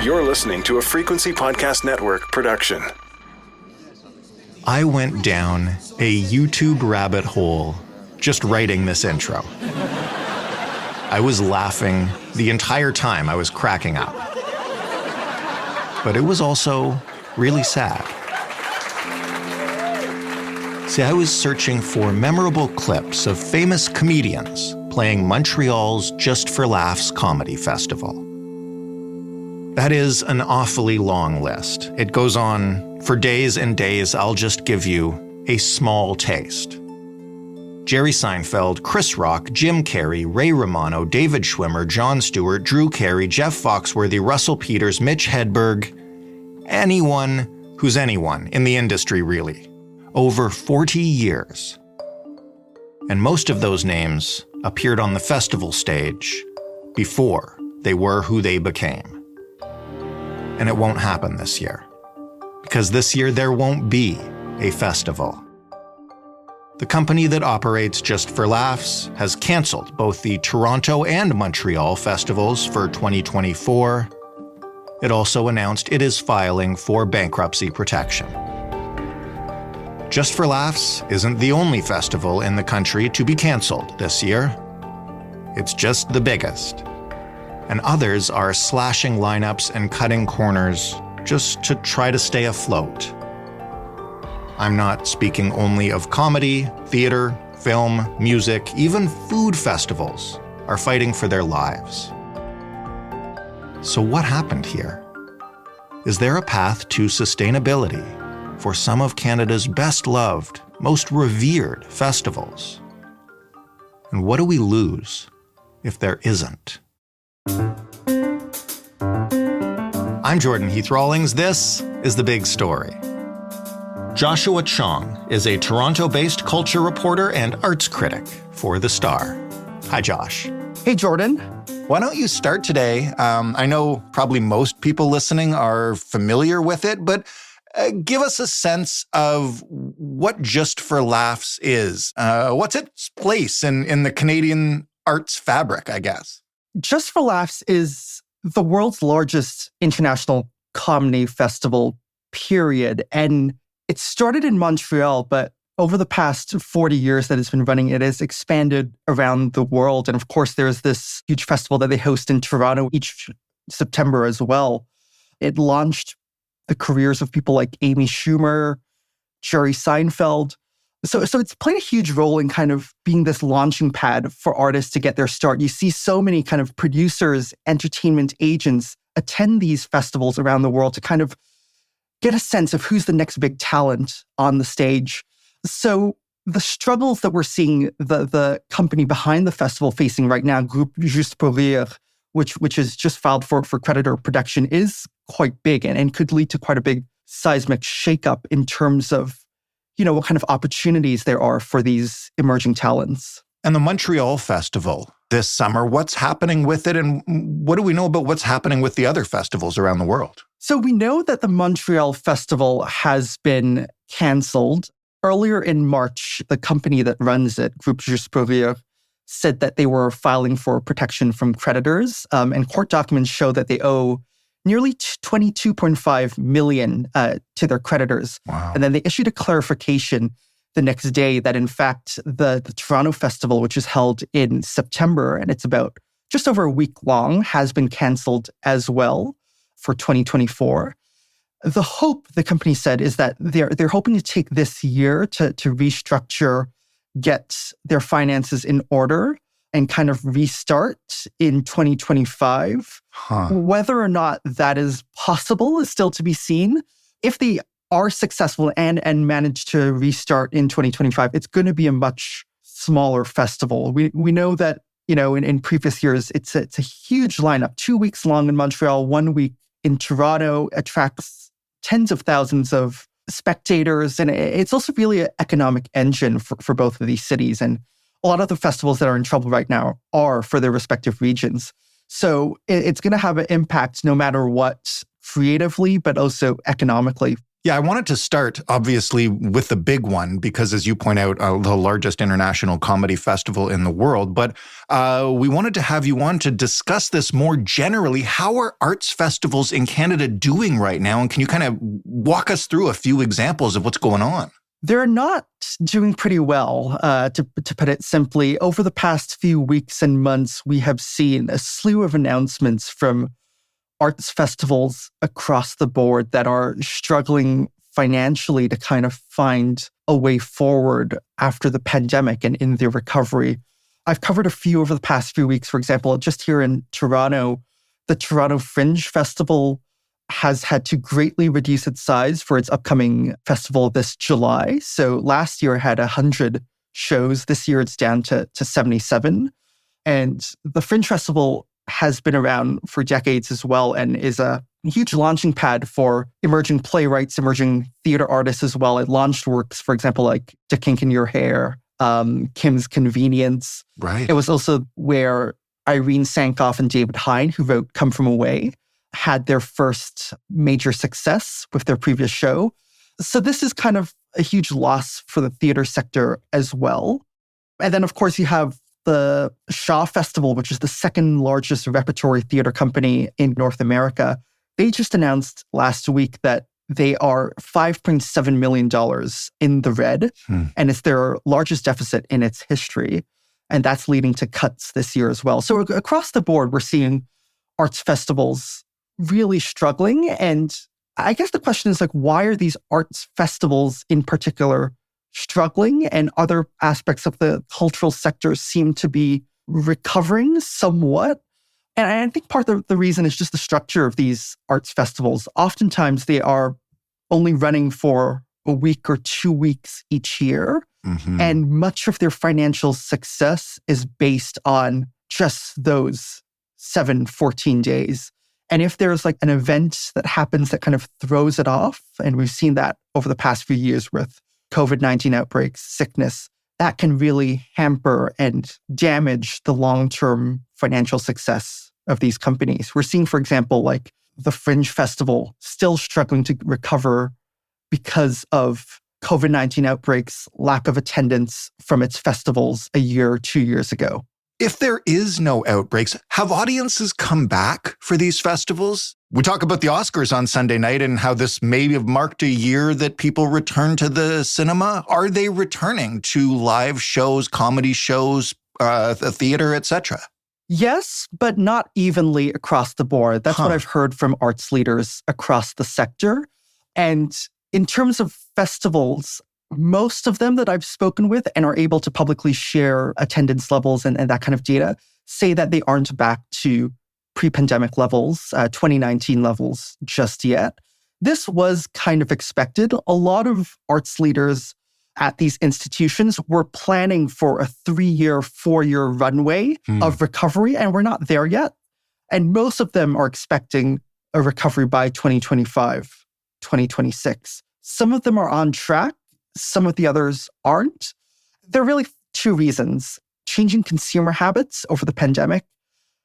You're listening to a Frequency Podcast Network production. I went down a YouTube rabbit hole just writing this intro. I was laughing the entire time. I was cracking up. But it was also really sad. See, I was searching for memorable clips of famous comedians playing Montreal's Just for Laughs Comedy Festival. That is an awfully long list. It goes on for days and days. I'll just give you a small taste. Jerry Seinfeld, Chris Rock, Jim Carrey, Ray Romano, David Schwimmer, Jon Stewart, Drew Carey, Jeff Foxworthy, Russell Peters, Mitch Hedberg, anyone who's anyone in the industry, really. Over 40 years. And most of those names appeared on the festival stage before they were who they became. And it won't happen this year. Because this year there won't be a festival. The company that operates Just for Laughs has canceled both the Toronto and Montreal festivals for 2024. It also announced it is filing for bankruptcy protection. Just for Laughs isn't the only festival in the country to be canceled this year. It's just the biggest. And others are slashing lineups and cutting corners just to try to stay afloat. I'm not speaking only of comedy, theater, film, music, even food festivals are fighting for their lives. So what happened here? Is there a path to sustainability for some of Canada's best loved, most revered festivals? And what do we lose if there isn't? I'm Jordan Heath Rawlings. This is The Big Story. Joshua Chong is a Toronto-based culture reporter and arts critic for The Star. Hi, Josh. Hey, Jordan. Why don't you start today? I know probably most people listening are familiar with it, but give us a sense of what Just for Laughs is. What's its place in the Canadian arts fabric, I guess? Just for Laughs is the world's largest international comedy festival, period. And it started in Montreal, but over the past 40 years that it's been running, it has expanded around the world. And of course, there's this huge festival that they host in Toronto each September as well. It launched the careers of people like Amy Schumer, Jerry Seinfeld. So it's played a huge role in kind of being this launching pad for artists to get their start. You see so many kind of producers, entertainment agents attend these festivals around the world to kind of get a sense of who's the next big talent on the stage. So the struggles that we're seeing the company behind the festival facing right now, Groupe Juste Pour Rire, which is just filed for creditor protection, is quite big and could lead to quite a big seismic shakeup in terms of, what kind of opportunities there are for these emerging talents. And the Montreal Festival this summer, what's happening with it? And what do we know about what's happening with the other festivals around the world? So we know that the Montreal Festival has been canceled. Earlier in March, the company that runs it, Groupe Juste Pour Rire, said that they were filing for protection from creditors. And court documents show that they owe nearly $22.5 million to their creditors. Wow. And then they issued a clarification the next day that, in fact, the Toronto Festival, which is held in September, and it's about just over a week long, has been canceled as well for 2024. The hope, the company said, is that they're hoping to take this year to restructure, get their finances in order, and kind of restart in 2025. Whether or not that is possible is still to be seen. If they are successful and manage to restart in 2025, it's going to be a much smaller festival. We know that, in previous years, it's a huge lineup, 2 weeks long in Montreal, 1 week in Toronto, attracts tens of thousands of spectators. And it's also really an economic engine for both of these cities. And a lot of the festivals that are in trouble right now are for their respective regions. So it's going to have an impact no matter what, creatively, but also economically. Yeah, I wanted to start, obviously, with the big one, because as you point out, the largest international comedy festival in the world. But we wanted to have you on to discuss this more generally. How are arts festivals in Canada doing right now? And can you kind of walk us through a few examples of what's going on? They're not doing pretty well, to put it simply. Over the past few weeks and months, we have seen a slew of announcements from arts festivals across the board that are struggling financially to kind of find a way forward after the pandemic and in their recovery. I've covered a few over the past few weeks. For example, just here in Toronto, the Toronto Fringe Festival has had to greatly reduce its size for its upcoming festival this July. So last year it had 100 shows. This year it's down to 77. And the Fringe Festival has been around for decades as well and is a huge launching pad for emerging playwrights, emerging theater artists as well. It launched works, for example, like The Kink in Your Hair, Kim's Convenience. Right. It was also where Irene Sankoff and David Hine, who wrote Come From Away, had their first major success with their previous show. So this is kind of a huge loss for the theater sector as well. And then, of course, you have the Shaw Festival, which is the second largest repertory theater company in North America. They just announced last week that they are $5.7 million in the red, and it's their largest deficit in its history. And that's leading to cuts this year as well. So across the board, we're seeing arts festivals really struggling. And I guess the question is, like, why are these arts festivals in particular struggling, and other aspects of the cultural sector seem to be recovering somewhat? And I think part of the reason is just the structure of these arts festivals. Oftentimes they are only running for a week or 2 weeks each year. Mm-hmm. And much of their financial success is based on just those 14 days. And if there's like an event that happens that kind of throws it off, and we've seen that over the past few years with COVID-19 outbreaks, sickness, that can really hamper and damage the long-term financial success of these companies. We're seeing, for example, like the Fringe Festival still struggling to recover because of COVID-19 outbreaks, lack of attendance from its festivals a year or 2 years ago. If there is no outbreaks, have audiences come back for these festivals? We talk about the Oscars on Sunday night and how this may have marked a year that people return to the cinema. Are they returning to live shows, comedy shows, the theater, etc.? Yes, but not evenly across the board. That's what I've heard from arts leaders across the sector. And in terms of festivals, most of them that I've spoken with and are able to publicly share attendance levels and that kind of data say that they aren't back to pre-pandemic levels, 2019 levels just yet. This was kind of expected. A lot of arts leaders at these institutions were planning for a 3-year, 4-year runway of recovery, and we're not there yet. And most of them are expecting a recovery by 2025, 2026. Some of them are on track. Some of the others aren't. There are really two reasons. Changing consumer habits over the pandemic.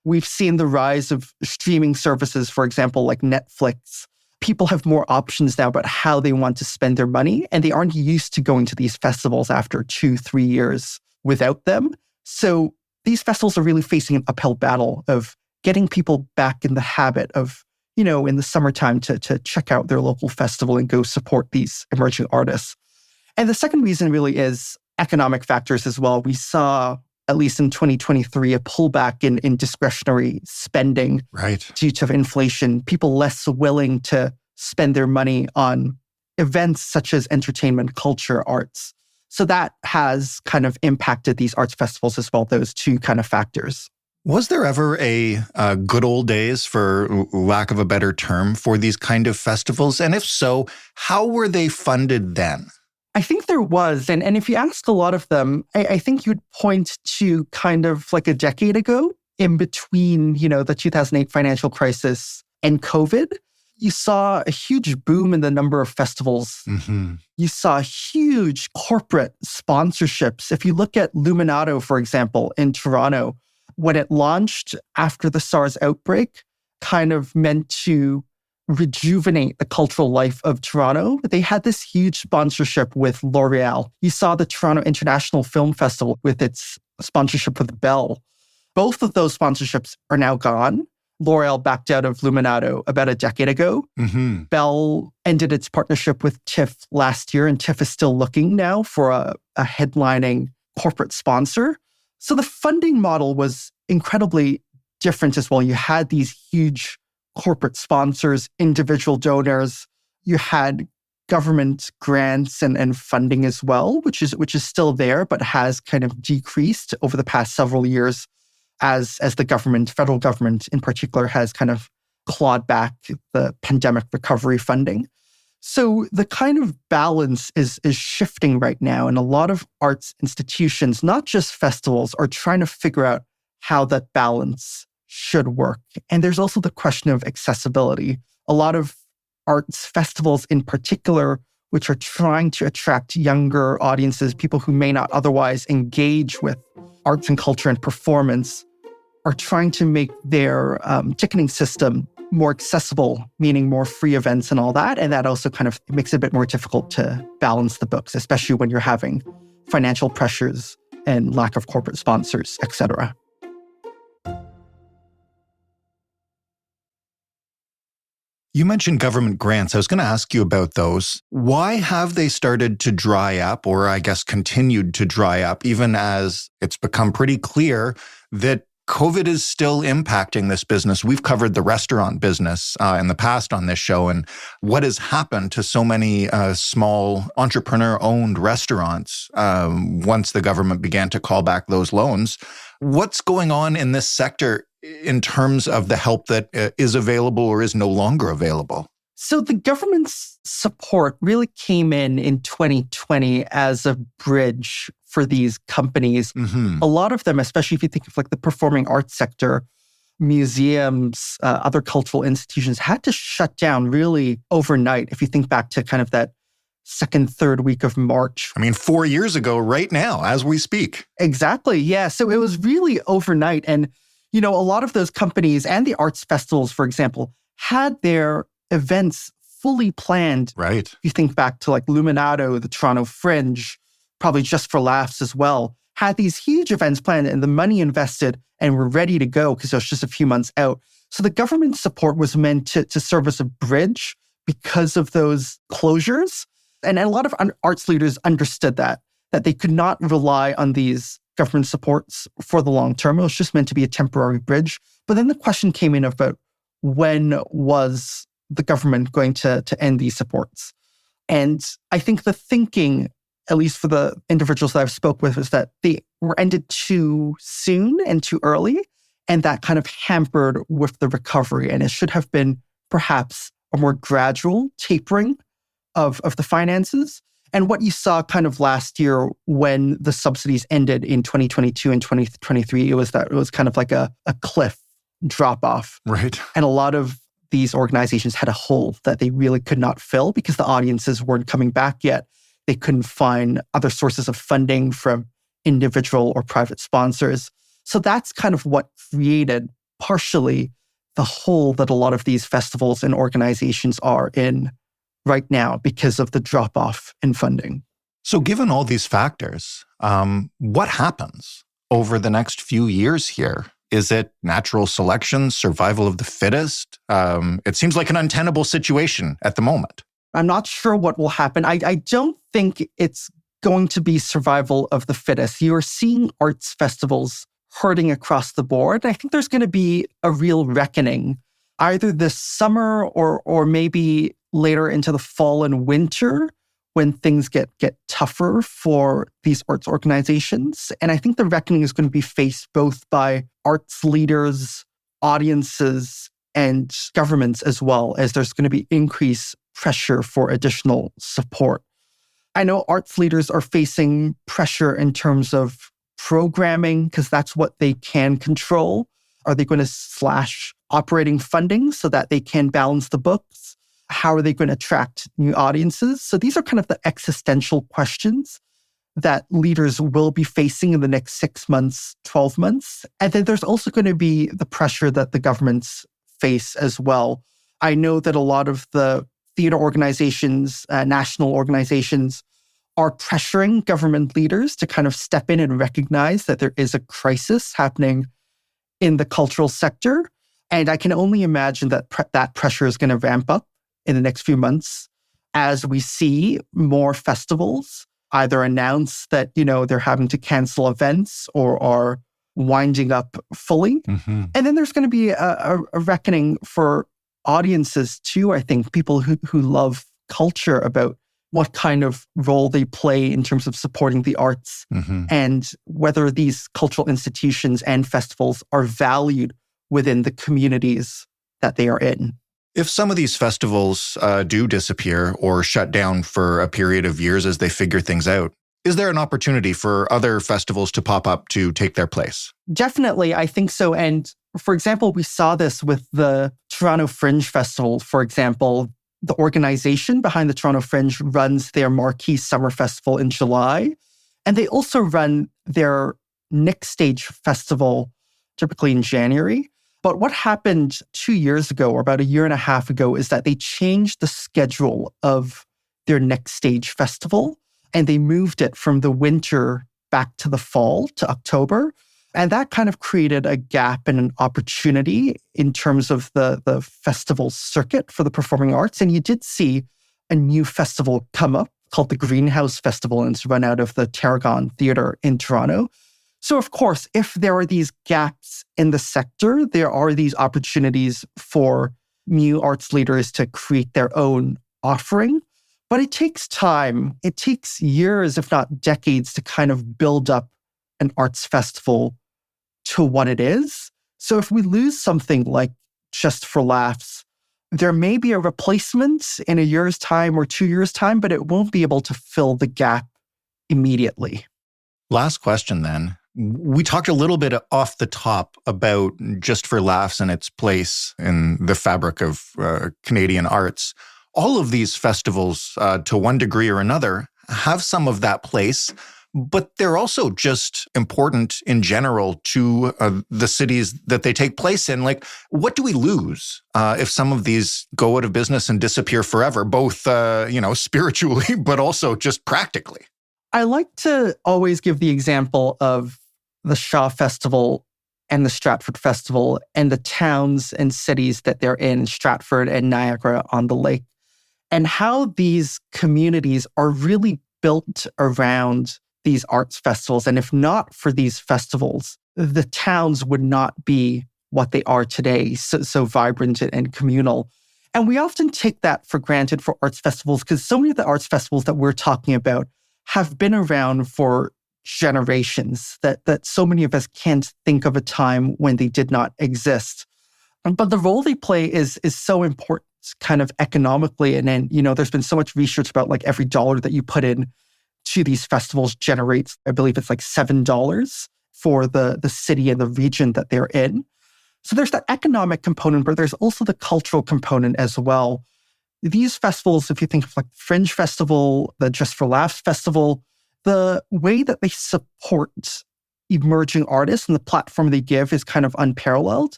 We've seen the rise of streaming services, for example, like Netflix. People have more options now about how they want to spend their money, and they aren't used to going to these festivals after 2-3 years without them. So these festivals are really facing an uphill battle of getting people back in the habit of, in the summertime to check out their local festival and go support these emerging artists. And the second reason really is economic factors as well. We saw, at least in 2023, a pullback in discretionary spending due to inflation. People less willing to spend their money on events such as entertainment, culture, arts. So that has kind of impacted these arts festivals as well, those two kind of factors. Was there ever a good old days, for lack of a better term, for these kind of festivals? And if so, how were they funded then? I think there was. And if you ask a lot of them, I think you'd point to kind of like a decade ago, in between, the 2008 financial crisis and COVID. You saw a huge boom in the number of festivals. Mm-hmm. You saw huge corporate sponsorships. If you look at Luminato, for example, in Toronto, when it launched after the SARS outbreak, kind of meant to rejuvenate the cultural life of Toronto, they had this huge sponsorship with L'Oreal. You saw the Toronto International Film Festival with its sponsorship with Bell. Both of those sponsorships are now gone. L'Oreal backed out of Luminato about a decade ago. Mm-hmm. Bell ended its partnership with TIFF last year, and TIFF is still looking now for a headlining corporate sponsor. So the funding model was incredibly different as well. You had these huge corporate sponsors, individual donors. You had government grants and funding as well, which is still there, but has kind of decreased over the past several years as the government, federal government in particular, has kind of clawed back the pandemic recovery funding. So the kind of balance is shifting right now. And a lot of arts institutions, not just festivals, are trying to figure out how that balance should work. And there's also the question of accessibility. A lot of arts festivals in particular, which are trying to attract younger audiences, people who may not otherwise engage with arts and culture and performance, are trying to make their ticketing system more accessible, meaning more free events and all that. And that also kind of makes it a bit more difficult to balance the books, especially when you're having financial pressures and lack of corporate sponsors, etc. You mentioned government grants. I was going to ask you about those. Why have they started to dry up, or I guess continued to dry up, even as it's become pretty clear that COVID is still impacting this business? We've covered the restaurant business in the past on this show, and what has happened to so many small entrepreneur-owned restaurants once the government began to call back those loans. What's going on in this sector in terms of the help that is available or is no longer available? So the government's support really came in 2020 as a bridge for these companies. Mm-hmm. A lot of them, especially if you think of like the performing arts sector, museums, other cultural institutions, had to shut down really overnight. If you think back to kind of that second, third week of March. 4 years ago, right now, as we speak. Exactly. Yeah. So it was really overnight. And, a lot of those companies and the arts festivals, for example, had their events fully planned. Right. If you think back to like Luminato, the Toronto Fringe, probably Just for Laughs as well, had these huge events planned and the money invested and were ready to go because it was just a few months out. So the government support was meant to serve as a bridge because of those closures. And a lot of arts leaders understood that they could not rely on these government supports for the long term. It was just meant to be a temporary bridge. But then the question came in about when was the government going to end these supports? And I think the thinking, at least for the individuals that I've spoke with, is that they were ended too soon and too early. And that kind of hampered with the recovery. And it should have been perhaps a more gradual tapering of the finances. And what you saw kind of last year when the subsidies ended in 2022 and 2023, it was kind of like a cliff drop off. Right. And a lot of these organizations had a hole that they really could not fill because the audiences weren't coming back yet. They couldn't find other sources of funding from individual or private sponsors. So that's kind of what created partially the hole that a lot of these festivals and organizations are in right now because of the drop-off in funding. So given all these factors, what happens over the next few years here? Is it natural selection, survival of the fittest? It seems like an untenable situation at the moment. I'm not sure what will happen. I don't think it's going to be survival of the fittest. You are seeing arts festivals hurting across the board. I think there's going to be a real reckoning either this summer or maybe later into the fall and winter when things get tougher for these arts organizations. And I think the reckoning is going to be faced both by arts leaders, audiences, and governments as well, as there's going to be increased pressure for additional support. I know arts leaders are facing pressure in terms of programming because that's what they can control. Are they going to slash operating funding so that they can balance the books? How are they going to attract new audiences? So these are kind of the existential questions that leaders will be facing in the next 6 months, 12 months. And then there's also going to be the pressure that the governments face as well. I know that a lot of the theater organizations, national organizations, are pressuring government leaders to kind of step in and recognize that there is a crisis happening in the cultural sector. And I can only imagine that that pressure is going to ramp up in the next few months as we see more festivals either announce that, they're having to cancel events or are winding up fully. Mm-hmm. And then there's going to be a reckoning for audiences too, I think, people who love culture, about what kind of role they play in terms of supporting the arts, mm-hmm. and whether these cultural institutions and festivals are valued within the communities that they are in. If some of these festivals do disappear or shut down for a period of years as they figure things out, is there an opportunity for other festivals to pop up to take their place? Definitely, I think so. And for example, we saw this with the Toronto Fringe Festival, for example. The organization behind the Toronto Fringe runs their marquee summer festival in July. And they also run their next stage festival typically in January. But what happened 2 years ago, or about a year and a half ago, is that they changed the schedule of their next stage festival. And they moved it from the winter back to the fall, to October. And that kind of created a gap and an opportunity in terms of the festival circuit for the performing arts. And you did see a new festival come up called the Greenhouse Festival, and it's run out of the Tarragon Theatre in Toronto. So of course, if there are these gaps in the sector, there are these opportunities for new arts leaders to create their own offering. But it takes time. It takes years, if not decades, to kind of build up an arts festival to what it is. So if we lose something like Just for Laughs, there may be a replacement in a year's time or 2 years' time, but it won't be able to fill the gap immediately. Last question then. We talked a little bit off the top about Just for Laughs and its place in the fabric of Canadian arts. All of these festivals, to one degree or another, have some of that place, but they're also just important in general to the cities that they take place in. Like, what do we lose if some of these go out of business and disappear forever, both, spiritually, but also just practically? I like to always give the example of the Shaw Festival and the Stratford Festival and the towns and cities that they're in, Stratford and Niagara-on-the-Lake, and how these communities are really built around these arts festivals. And if not for these festivals, the towns would not be what they are today, so vibrant and communal. And we often take that for granted for arts festivals, because so many of the arts festivals that we're talking about have been around for generations, that so many of us can't think of a time when they did not exist. But the role they play is so important, kind of economically. And then, there's been so much research about like every dollar that you put in to these festivals generates, I believe it's like $7 for the city and the region that they're in. So there's that economic component, but there's also the cultural component as well. These festivals, if you think of like Fringe Festival, the Just for Laughs Festival, the way that they support emerging artists and the platform they give is kind of unparalleled.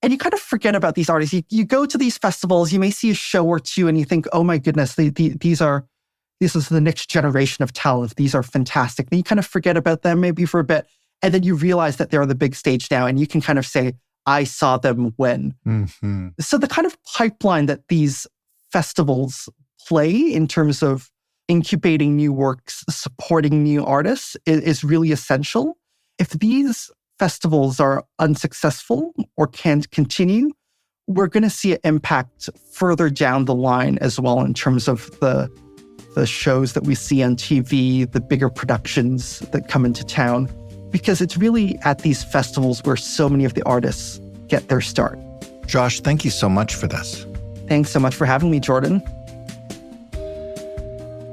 And you kind of forget about these artists. You go to these festivals, you may see a show or two, and you think, oh my goodness, this is the next generation of talent. These are fantastic. Then you kind of forget about them maybe for a bit. And then you realize that they're on the big stage now. And you can kind of say, I saw them when. Mm-hmm. So the kind of pipeline that these festivals play in terms of incubating new works, supporting new artists is really essential. If these festivals are unsuccessful or can't continue, we're going to see an impact further down the line as well in terms of the shows that we see on TV, the bigger productions that come into town, because it's really at these festivals where so many of the artists get their start. Josh, thank you so much for this. Thanks so much for having me, Jordan.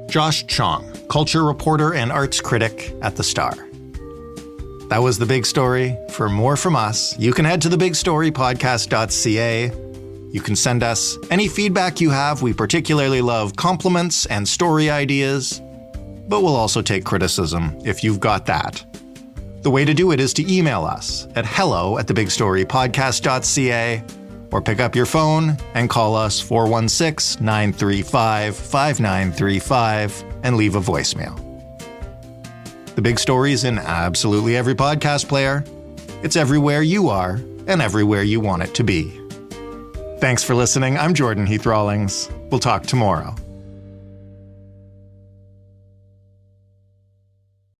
Josh Chong, culture reporter and arts critic at The Star. That was The Big Story. For more from us, you can head to thebigstorypodcast.ca. You can send us any feedback you have. We particularly love compliments and story ideas, but we'll also take criticism if you've got that. The way to do it is to email us at hello@thebigstorypodcast.ca Or pick up your phone and call us 416-935-5935 and leave a voicemail. The Big Story's in absolutely every podcast player. It's everywhere you are and everywhere you want it to be. Thanks for listening. I'm Jordan Heath Rawlings. We'll talk tomorrow.